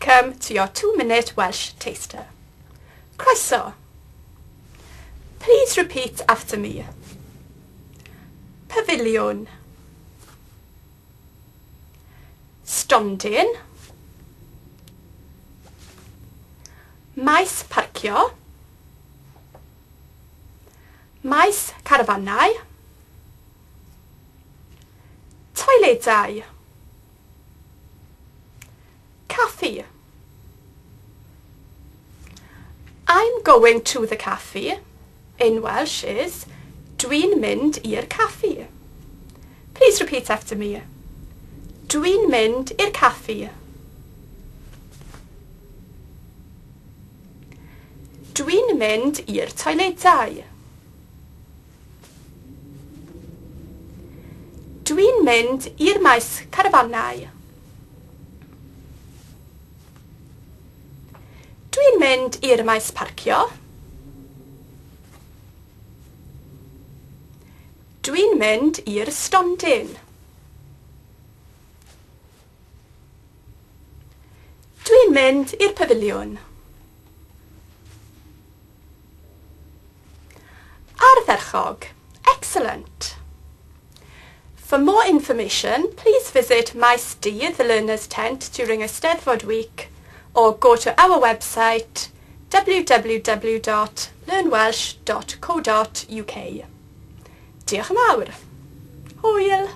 Welcome to your 2-minute Welsh taster. Croeso. Please repeat after me. Pavilion. Stondin. Maes parcio. Maes carfanau. Toiledau. Caffi. I'm going to the cafe. In Welsh is dwi'n mynd i'r caffi. Please repeat after me. Dwi'n mynd i'r caffi. Dwi'n mynd i'r toiledau. Dwi'n mynd i'r maes carfanau. Dwi'n mynd i'r maes parcio. Dwi'n mynd i'r stondin. Dwi'n mynd i'r pafiliwn. Ardderchog. Excellent. For more information, please visit Maes D, the Learner's Tent, during Eisteddfod week, or go to our website www.learnwelsh.co.uk. Diolch yn fawr. Hwyl!